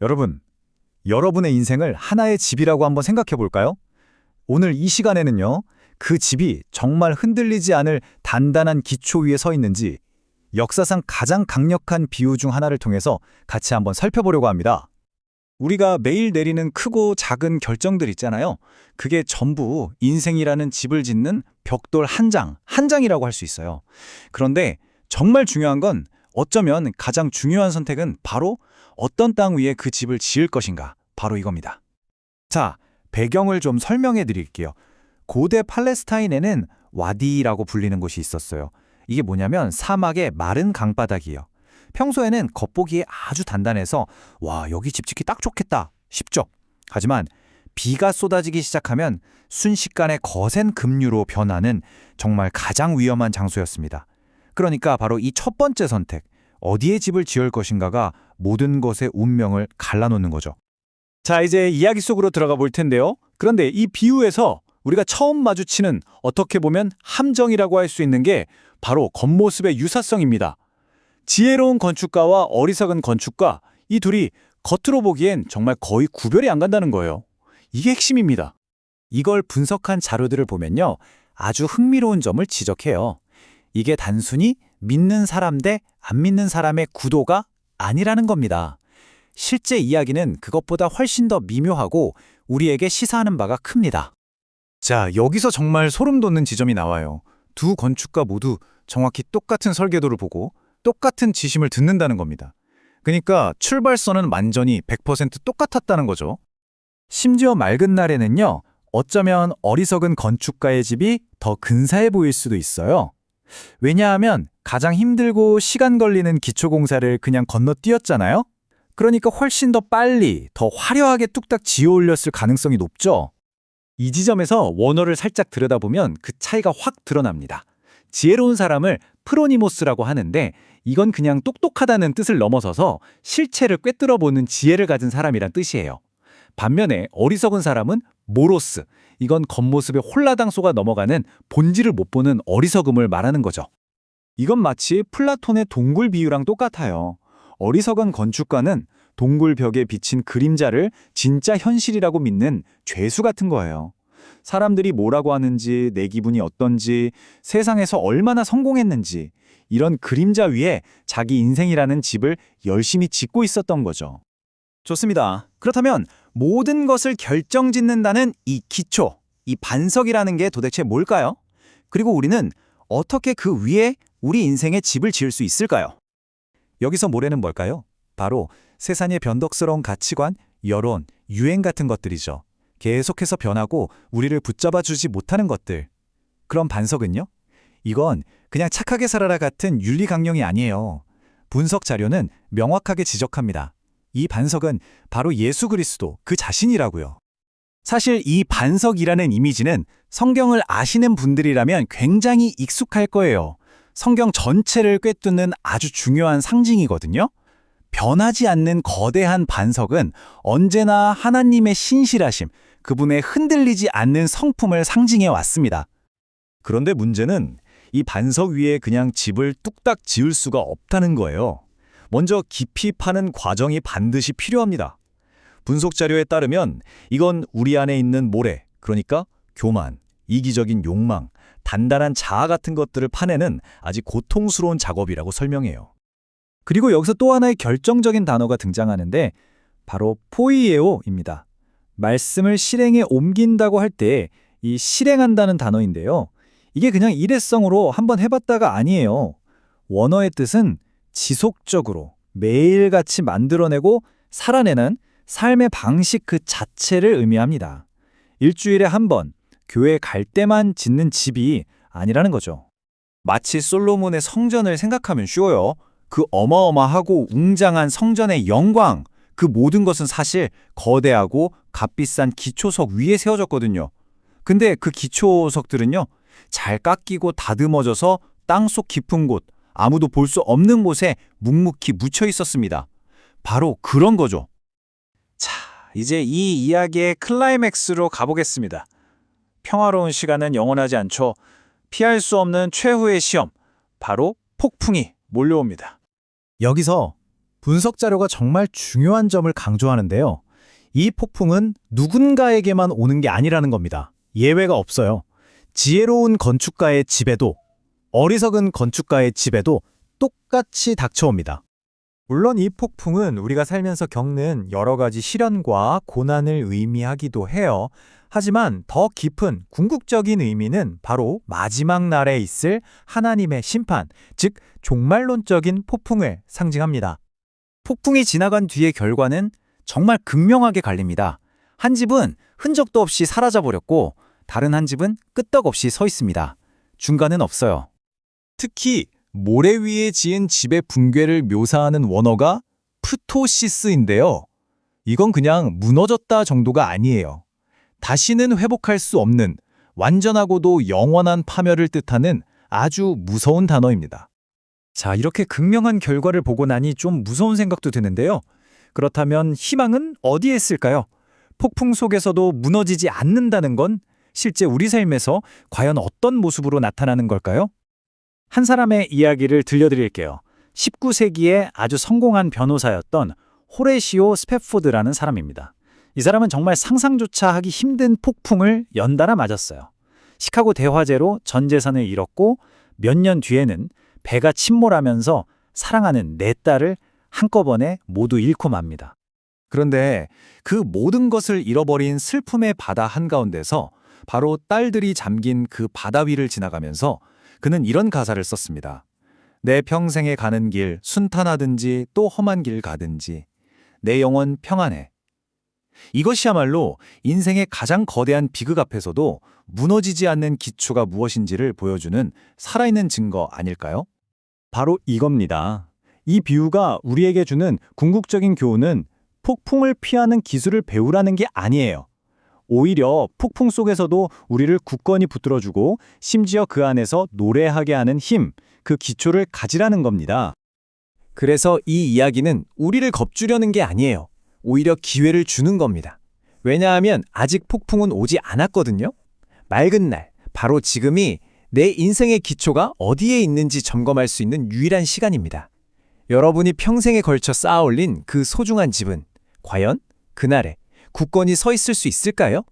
여러분, 여러분의 인생을 하나의 집이라고 한번 생각해 볼까요? 오늘 이 시간에는요, 그 집이 정말 흔들리지 않을 단단한 기초 위에 서 있는지 역사상 가장 강력한 비유 중 하나를 통해서 같이 한번 살펴보려고 합니다. 우리가 매일 내리는 크고 작은 결정들 있잖아요. 그게 전부 인생이라는 집을 짓는 벽돌 한 장, 한 장이라고 할 수 있어요. 그런데 정말 중요한 건 어쩌면 가장 중요한 선택은 바로 어떤 땅 위에 그 집을 지을 것인가, 바로 이겁니다. 자, 배경을 좀 설명해 드릴게요. 고대 팔레스타인에는 와디라고 불리는 곳이 있었어요. 이게 뭐냐면 사막의 마른 강바닥이에요. 평소에는 겉보기에 아주 단단해서 와, 여기 집 짓기 딱 좋겠다 싶죠. 하지만 비가 쏟아지기 시작하면 순식간에 거센 급류로 변하는 정말 가장 위험한 장소였습니다. 그러니까 바로 이 첫 번째 선택, 어디에 집을 지을 것인가가 모든 것의 운명을 갈라놓는 거죠. 자, 이제 이야기 속으로 들어가 볼 텐데요. 그런데 이 비유에서 우리가 처음 마주치는 어떻게 보면 함정이라고 할 수 있는 게 바로 겉모습의 유사성입니다. 지혜로운 건축가와 어리석은 건축가, 이 둘이 겉으로 보기엔 정말 거의 구별이 안 간다는 거예요. 이게 핵심입니다. 이걸 분석한 자료들을 보면요, 아주 흥미로운 점을 지적해요. 이게 단순히 믿는 사람 대 안 믿는 사람의 구도가 아니라는 겁니다. 실제 이야기는 그것보다 훨씬 더 미묘하고 우리에게 시사하는 바가 큽니다. 자, 여기서 정말 소름 돋는 지점이 나와요. 두 건축가 모두 정확히 똑같은 설계도를 보고 똑같은 지심을 듣는다는 겁니다. 그러니까 출발선은 완전히 100% 똑같았다는 거죠. 심지어 맑은 날에는요, 어쩌면 어리석은 건축가의 집이 더 근사해 보일 수도 있어요. 왜냐하면 가장 힘들고 시간 걸리는 기초공사를 그냥 건너뛰었잖아요. 그러니까 훨씬 더 빨리, 더 화려하게 뚝딱 지어 올렸을 가능성이 높죠. 이 지점에서 원어를 살짝 들여다보면 그 차이가 확 드러납니다. 지혜로운 사람을 프로니모스라고 하는데 이건 그냥 똑똑하다는 뜻을 넘어서서 실체를 꿰뚫어보는 지혜를 가진 사람이란 뜻이에요. 반면에 어리석은 사람은 모로스, 이건 겉모습에 홀라당 속아 넘어가는 본질을 못 보는 어리석음을 말하는 거죠. 이건 마치 플라톤의 동굴 비유랑 똑같아요. 어리석은 건축가는 동굴 벽에 비친 그림자를 진짜 현실이라고 믿는 죄수 같은 거예요. 사람들이 뭐라고 하는지, 내 기분이 어떤지, 세상에서 얼마나 성공했는지, 이런 그림자 위에 자기 인생이라는 집을 열심히 짓고 있었던 거죠. 좋습니다. 그렇다면 모든 것을 결정짓는다는 이 기초, 이 반석이라는 게 도대체 뭘까요? 그리고 우리는 어떻게 그 위에 우리 인생의 집을 지을 수 있을까요? 여기서 모래는 뭘까요? 바로 세상의 변덕스러운 가치관, 여론, 유행 같은 것들이죠. 계속해서 변하고 우리를 붙잡아주지 못하는 것들. 그럼 반석은요? 이건 그냥 착하게 살아라 같은 윤리 강령이 아니에요. 분석 자료는 명확하게 지적합니다. 이 반석은 바로 예수 그리스도 그 자신이라고요. 사실 이 반석이라는 이미지는 성경을 아시는 분들이라면 굉장히 익숙할 거예요. 성경 전체를 꿰뚫는 아주 중요한 상징이거든요. 변하지 않는 거대한 반석은 언제나 하나님의 신실하심, 그분의 흔들리지 않는 성품을 상징해 왔습니다. 그런데 문제는 이 반석 위에 그냥 집을 뚝딱 지을 수가 없다는 거예요. 먼저 깊이 파는 과정이 반드시 필요합니다. 분석 자료에 따르면 이건 우리 안에 있는 모래, 그러니까 교만, 이기적인 욕망, 단단한 자아 같은 것들을 파내는 아주 고통스러운 작업이라고 설명해요. 그리고 여기서 또 하나의 결정적인 단어가 등장하는데 바로 포이에오입니다. 말씀을 실행에 옮긴다고 할 때 이 실행한다는 단어인데요. 이게 그냥 일회성으로 한번 해봤다가 아니에요. 원어의 뜻은 지속적으로 매일같이 만들어내고 살아내는 삶의 방식 그 자체를 의미합니다. 일주일에 한 번, 교회 갈 때만 짓는 집이 아니라는 거죠. 마치 솔로몬의 성전을 생각하면 쉬워요. 그 어마어마하고 웅장한 성전의 영광, 그 모든 것은 사실 거대하고 값비싼 기초석 위에 세워졌거든요. 근데 그 기초석들은요, 잘 깎이고 다듬어져서 땅속 깊은 곳, 아무도 볼 수 없는 곳에 묵묵히 묻혀 있었습니다. 바로 그런 거죠. 자, 이제 이 이야기의 클라이맥스로 가보겠습니다. 평화로운 시간은 영원하지 않죠. 피할 수 없는 최후의 시험, 바로 폭풍이 몰려옵니다. 여기서 분석 자료가 정말 중요한 점을 강조하는데요. 이 폭풍은 누군가에게만 오는 게 아니라는 겁니다. 예외가 없어요. 지혜로운 건축가의 집에도, 어리석은 건축가의 집에도 똑같이 닥쳐옵니다. 물론 이 폭풍은 우리가 살면서 겪는 여러 가지 시련과 고난을 의미하기도 해요. 하지만 더 깊은 궁극적인 의미는 바로 마지막 날에 있을 하나님의 심판, 즉 종말론적인 폭풍을 상징합니다. 폭풍이 지나간 뒤의 결과는 정말 극명하게 갈립니다. 한 집은 흔적도 없이 사라져버렸고 다른 한 집은 끄떡없이 서 있습니다. 중간은 없어요. 특히 모래 위에 지은 집의 붕괴를 묘사하는 원어가 프토시스인데요. 이건 그냥 무너졌다 정도가 아니에요. 다시는 회복할 수 없는 완전하고도 영원한 파멸을 뜻하는 아주 무서운 단어입니다. 자, 이렇게 극명한 결과를 보고 나니 좀 무서운 생각도 드는데요. 그렇다면 희망은 어디에 있을까요? 폭풍 속에서도 무너지지 않는다는 건 실제 우리 삶에서 과연 어떤 모습으로 나타나는 걸까요? 한 사람의 이야기를 들려드릴게요. 19세기에 아주 성공한 변호사였던 호레시오 스패포드라는 사람입니다. 이 사람은 정말 상상조차 하기 힘든 폭풍을 연달아 맞았어요. 시카고 대화재로 전 재산을 잃었고 몇 년 뒤에는 배가 침몰하면서 사랑하는 네 딸을 한꺼번에 모두 잃고 맙니다. 그런데 그 모든 것을 잃어버린 슬픔의 바다 한가운데서 바로 딸들이 잠긴 그 바다 위를 지나가면서 그는 이런 가사를 썼습니다. 내 평생에 가는 길 순탄하든지 또 험한 길 가든지 내 영혼 평안해. 이것이야말로 인생의 가장 거대한 비극 앞에서도 무너지지 않는 기초가 무엇인지를 보여주는 살아있는 증거 아닐까요? 바로 이겁니다. 이 비유가 우리에게 주는 궁극적인 교훈은 폭풍을 피하는 기술을 배우라는 게 아니에요. 오히려 폭풍 속에서도 우리를 굳건히 붙들어주고 심지어 그 안에서 노래하게 하는 힘, 그 기초를 가지라는 겁니다. 그래서 이 이야기는 우리를 겁주려는 게 아니에요. 오히려 기회를 주는 겁니다. 왜냐하면 아직 폭풍은 오지 않았거든요. 맑은 날, 바로 지금이 내 인생의 기초가 어디에 있는지 점검할 수 있는 유일한 시간입니다. 여러분이 평생에 걸쳐 쌓아 올린 그 소중한 집은 과연 그날에 굳건히 서 있을 수 있을까요?